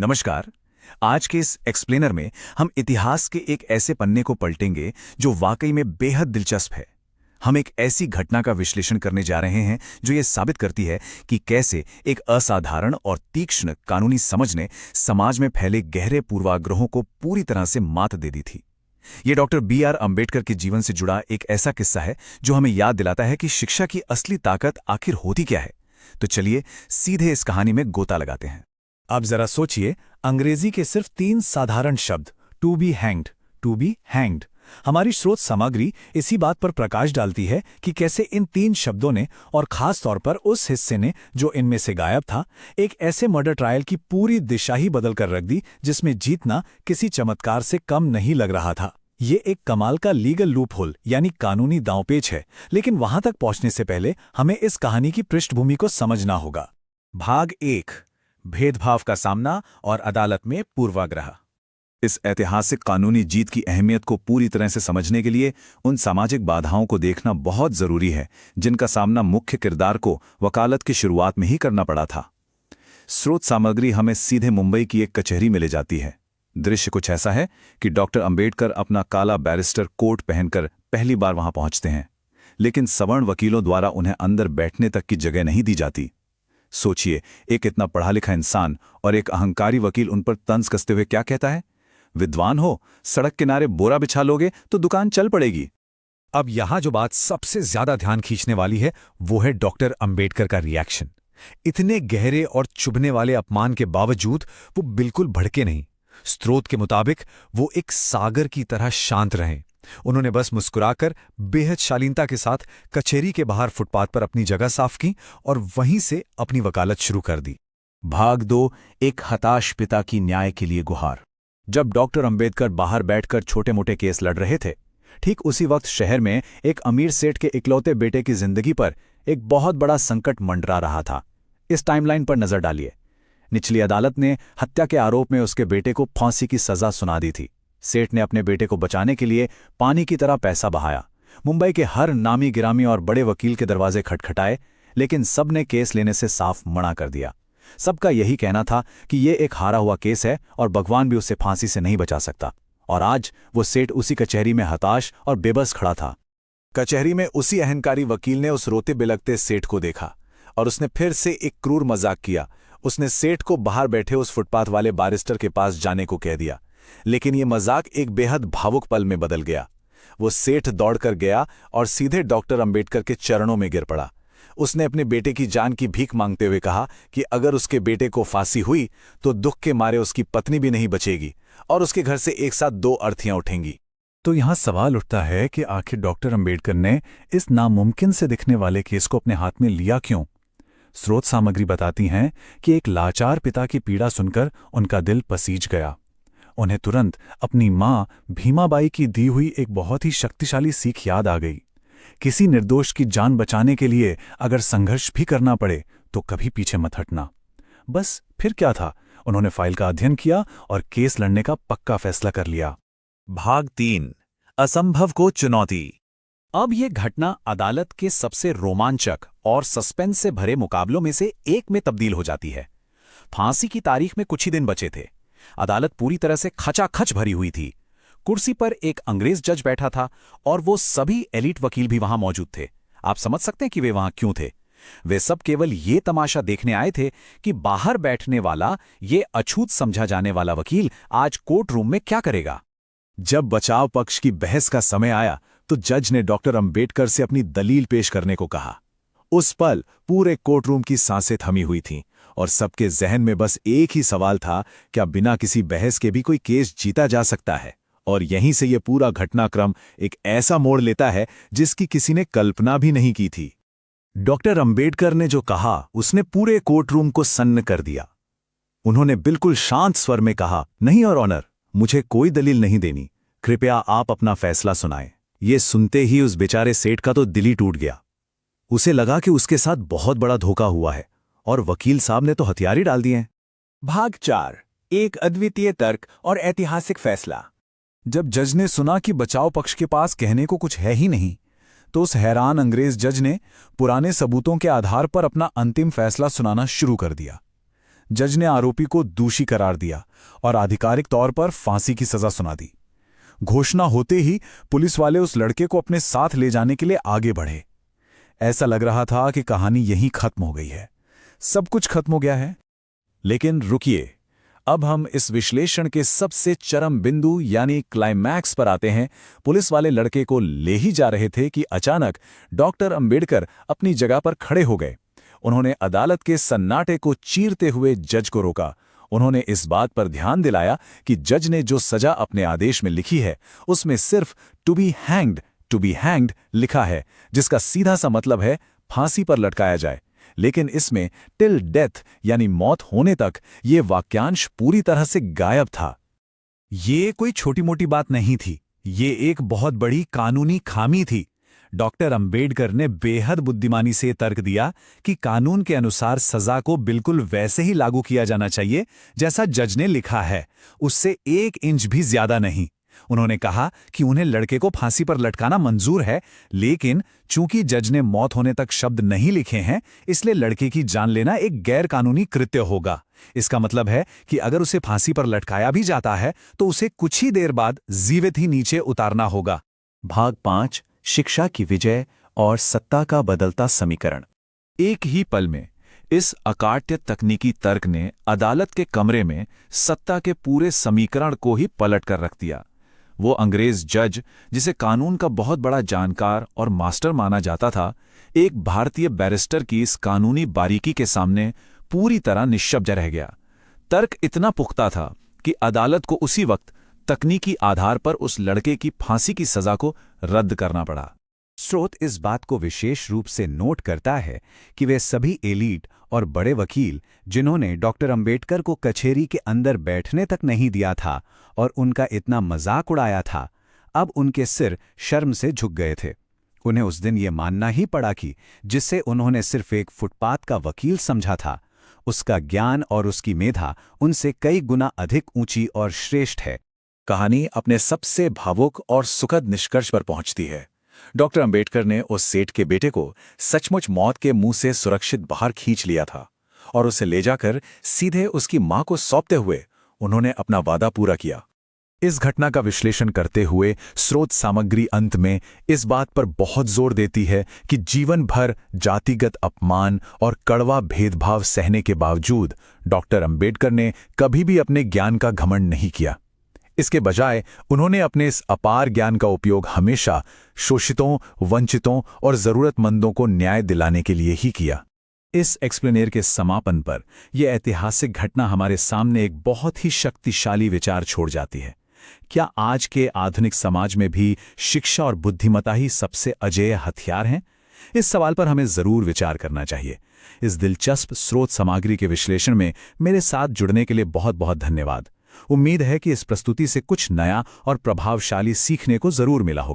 नमस्कार। आज के इस एक्सप्लेनर में हम इतिहास के एक ऐसे पन्ने को पलटेंगे जो वाकई में बेहद दिलचस्प है। हम एक ऐसी घटना का विश्लेषण करने जा रहे हैं जो ये साबित करती है कि कैसे एक असाधारण और तीक्ष्ण कानूनी समझ ने समाज में फैले गहरे पूर्वाग्रहों को पूरी तरह से मात दे दी थी। ये डॉक्टर B.R. अम्बेडकर के जीवन से जुड़ा एक ऐसा किस्सा है जो हमें याद दिलाता है कि शिक्षा की असली ताकत आखिर होती क्या है। तो चलिए सीधे इस कहानी में गोता लगाते हैं। अब जरा सोचिए, अंग्रेजी के सिर्फ 3 साधारण शब्द टू बी हैंग्ड। हमारी स्रोत सामग्री इसी बात पर प्रकाश डालती है कि कैसे इन 3 शब्दों ने, और खास तौर पर उस हिस्से ने जो इनमें से गायब था, एक ऐसे मर्डर ट्रायल की पूरी दिशा ही बदल कर रख दी जिसमें जीतना किसी चमत्कार से कम नहीं लग रहा था। ये एक कमाल का लीगल लूपहोल यानी कानूनी दांवपेच है, लेकिन वहां तक पहुंचने से पहले हमें इस कहानी की पृष्ठभूमि को समझना होगा। भाग 1, भेदभाव का सामना और अदालत में पूर्वाग्रह। इस ऐतिहासिक कानूनी जीत की अहमियत को पूरी तरह से समझने के लिए उन सामाजिक बाधाओं को देखना बहुत जरूरी है जिनका सामना मुख्य किरदार को वकालत की शुरुआत में ही करना पड़ा था। स्रोत सामग्री हमें सीधे मुंबई की एक कचहरी में ले जाती है। दृश्य कुछ ऐसा है कि डॉक्टर अंबेडकर अपना काला बैरिस्टर कोट पहनकर पहली बार वहां पहुंचते हैं, लेकिन सवर्ण वकीलों द्वारा उन्हें अंदर बैठने तक की जगह नहीं दी जाती। सोचिए, एक इतना पढ़ा लिखा इंसान और एक अहंकारी वकील उन पर तंज कसते हुए क्या कहता है? विद्वान हो, सड़क किनारे बोरा बिछा लोगे तो दुकान चल पड़ेगी। अब यहां जो बात सबसे ज्यादा ध्यान खींचने वाली है वो है डॉक्टर अंबेडकर का रिएक्शन। इतने गहरे और चुभने वाले अपमान के बावजूद वो बिल्कुल भड़के नहीं। स्रोत के मुताबिक वो एक सागर की तरह शांत रहे। उन्होंने बस मुस्कुराकर बेहद शालीनता के साथ कचहरी के बाहर फुटपाथ पर अपनी जगह साफ की और वहीं से अपनी वकालत शुरू कर दी। भाग 2, एक हताश पिता की न्याय के लिए गुहार। जब डॉक्टर अंबेडकर बाहर बैठकर छोटे मोटे केस लड़ रहे थे, ठीक उसी वक्त शहर में एक अमीर सेठ के इकलौते बेटे की जिंदगी पर एक बहुत बड़ा संकट मंडरा रहा था। इस टाइमलाइन पर नजर डालिए। निचली अदालत ने हत्या के आरोप में उसके बेटे को फांसी की सजा सुना दी थी। सेठ ने अपने बेटे को बचाने के लिए पानी की तरह पैसा बहाया। मुंबई के हर नामी गिरामी और बड़े वकील के दरवाजे खटखटाए, लेकिन सब ने केस लेने से साफ मना कर दिया। सबका यही कहना था कि ये एक हारा हुआ केस है और भगवान भी उसे फांसी से नहीं बचा सकता। और आज वो सेठ उसी कचहरी में हताश और बेबस खड़ा था। कचहरी में उसी अहंकारी वकील ने उस रोते बिलखते सेठ को देखा और उसने फिर से एक क्रूर मजाक किया। उसने सेठ को बाहर बैठे उस फुटपाथ वाले बैरिस्टर के पास जाने को कह दिया, लेकिन ये मजाक एक बेहद भावुक पल में बदल गया। वो सेठ दौड़कर गया और सीधे डॉक्टर अंबेडकर के चरणों में गिर पड़ा। उसने अपने बेटे की जान की भीख मांगते हुए कहा कि अगर उसके बेटे को फांसी हुई तो दुख के मारे उसकी पत्नी भी नहीं बचेगी और उसके घर से एक साथ 2 अर्थियां उठेंगी। तो यहां सवाल उठता है कि आखिर डॉक्टर अंबेडकर ने इस नामुमकिन से दिखने वाले केस को अपने हाथ में लिया क्यों? स्रोत सामग्री बताती हैं कि एक लाचार पिता की पीड़ा सुनकर उनका दिल पसीज गया। उन्हें तुरंत अपनी मां भीमाबाई की दी हुई एक बहुत ही शक्तिशाली सीख याद आ गई। किसी निर्दोष की जान बचाने के लिए अगर संघर्ष भी करना पड़े तो कभी पीछे मत हटना। बस फिर क्या था, उन्होंने फाइल का अध्ययन किया और केस लड़ने का पक्का फैसला कर लिया। भाग 3, असंभव को चुनौती। अब यह घटना अदालत के सबसे रोमांचक और सस्पेंस से भरे मुकाबलों में से एक में तब्दील हो जाती है। फांसी की तारीख में कुछ ही दिन बचे थे। अदालत पूरी तरह से खचाखच भरी हुई थी। कुर्सी पर एक अंग्रेज जज बैठा था और वो सभी एलीट वकील भी वहां मौजूद थे। आप समझ सकते हैं कि वे वहां क्यों थे। वे सब केवल ये तमाशा देखने आए थे कि बाहर बैठने वाला, ये अछूत समझा जाने वाला वकील आज कोर्ट रूम में क्या करेगा। जब बचाव पक्ष की बहस का समय आया तो जज ने डॉक्टर अंबेडकर से अपनी दलील पेश करने को कहा। उस पल पूरे कोर्ट रूम की सांसें थमी हुई थीं और सबके जहन में बस एक ही सवाल था, क्या बिना किसी बहस के भी कोई केस जीता जा सकता है? और यहीं से ये पूरा घटनाक्रम एक ऐसा मोड़ लेता है जिसकी किसी ने कल्पना भी नहीं की थी। डॉक्टर अंबेडकर ने जो कहा उसने पूरे कोर्ट रूम को सन्न कर दिया। उन्होंने बिल्कुल शांत स्वर में कहा, नहीं योर ऑनर, मुझे कोई दलील नहीं देनी, कृपया आप अपना फैसला सुनाएं। ये सुनते ही उस बेचारे सेठ का तो दिल ही टूट गया। उसे लगा कि उसके साथ बहुत बड़ा धोखा हुआ है और वकील साहब ने तो हथियार ही डाल दिए हैं। भाग 4, एक अद्वितीय तर्क और ऐतिहासिक फैसला। जब जज ने सुना कि बचाव पक्ष के पास कहने को कुछ है ही नहीं, तो उस हैरान अंग्रेज जज ने पुराने सबूतों के आधार पर अपना अंतिम फैसला सुनाना शुरू कर दिया। जज ने आरोपी को दोषी करार दिया और आधिकारिक तौर पर फांसी की सजा सुना दी। घोषणा होते ही पुलिस वाले उस लड़के को अपने साथ ले जाने के लिए आगे बढ़े। ऐसा लग रहा था कि कहानी यहीं खत्म हो गई है, सब कुछ खत्म हो गया है। लेकिन रुकिए, अब हम इस विश्लेषण के सबसे चरम बिंदु यानी क्लाइमैक्स पर आते हैं। पुलिस वाले लड़के को ले ही जा रहे थे कि अचानक डॉक्टर अंबेडकर अपनी जगह पर खड़े हो गए। उन्होंने अदालत के सन्नाटे को चीरते हुए जज को रोका। उन्होंने इस बात पर ध्यान दिलाया कि जज ने जो सजा अपने आदेश में लिखी है उसमें सिर्फ टू बी हैंग्ड लिखा है, जिसका सीधा सा मतलब है फांसी पर लटकाया जाए। लेकिन इसमें टिल डेथ यानी मौत होने तक ये वाक्यांश पूरी तरह से गायब था। ये कोई छोटी मोटी बात नहीं थी, ये एक बहुत बड़ी कानूनी खामी थी। डॉक्टर अंबेडकर ने बेहद बुद्धिमानी से तर्क दिया कि कानून के अनुसार सजा को बिल्कुल वैसे ही लागू किया जाना चाहिए जैसा जज ने लिखा है, उससे 1 इंच भी ज्यादा नहीं। उन्होंने कहा कि उन्हें लड़के को फांसी पर लटकाना मंजूर है, लेकिन चूंकि जज ने मौत होने तक शब्द नहीं लिखे हैं, इसलिए लड़के की जान लेना एक गैर कानूनी कृत्य होगा। इसका मतलब है कि अगर उसे फांसी पर लटकाया भी जाता है तो उसे कुछ ही देर बाद जीवित ही नीचे उतारना होगा। भाग 5, शिक्षा की विजय और सत्ता का बदलता समीकरण। एक ही पल में इस अकाट्य तकनीकी तर्क ने अदालत के कमरे में सत्ता के पूरे समीकरण को ही पलट कर रख दिया। वो अंग्रेज जज, जिसे कानून का बहुत बड़ा जानकार और मास्टर माना जाता था, एक भारतीय बैरिस्टर की इस कानूनी बारीकी के सामने पूरी तरह निश्शब्द रह गया। तर्क इतना पुख्ता था कि अदालत को उसी वक्त तकनीकी आधार पर उस लड़के की फांसी की सजा को रद्द करना पड़ा। स्रोत इस बात को विशेष रूप से नोट करता है कि वे सभी एलीट और बड़े वकील जिन्होंने डॉक्टर अंबेडकर को कचहरी के अंदर बैठने तक नहीं दिया था और उनका इतना मजाक उड़ाया था, अब उनके सिर शर्म से झुक गए थे। उन्हें उस दिन ये मानना ही पड़ा कि जिसे उन्होंने सिर्फ एक फुटपाथ का वकील समझा था, उसका ज्ञान और उसकी मेधा उनसे कई गुना अधिक ऊंची और श्रेष्ठ है। कहानी अपने सबसे भावुक और सुखद निष्कर्ष पर पहुंचती है। डॉक्टर अंबेडकर ने उस सेठ के बेटे को सचमुच मौत के मुंह से सुरक्षित बाहर खींच लिया था और उसे ले जाकर सीधे उसकी मां को सौंपते हुए उन्होंने अपना वादा पूरा किया। इस घटना का विश्लेषण करते हुए स्रोत सामग्री अंत में इस बात पर बहुत जोर देती है कि जीवन भर जातिगत अपमान और कड़वा भेदभाव सहने के बावजूद डॉक्टर अंबेडकर ने कभी भी अपने ज्ञान का घमंड नहीं किया। इसके बजाय उन्होंने अपने इस अपार ज्ञान का उपयोग हमेशा शोषितों, वंचितों और जरूरतमंदों को न्याय दिलाने के लिए ही किया। इस एक्सप्लेनेर के समापन पर यह ऐतिहासिक घटना हमारे सामने एक बहुत ही शक्तिशाली विचार छोड़ जाती है। क्या आज के आधुनिक समाज में भी शिक्षा और बुद्धिमत्ता ही सबसे अजेय हथियार हैं? इस सवाल पर हमें जरूर विचार करना चाहिए। इस दिलचस्प स्रोत सामग्री के विश्लेषण में मेरे साथ जुड़ने के लिए बहुत बहुत धन्यवाद। उम्मीद है कि इस प्रस्तुति से कुछ नया और प्रभावशाली सीखने को जरूर मिला होगा।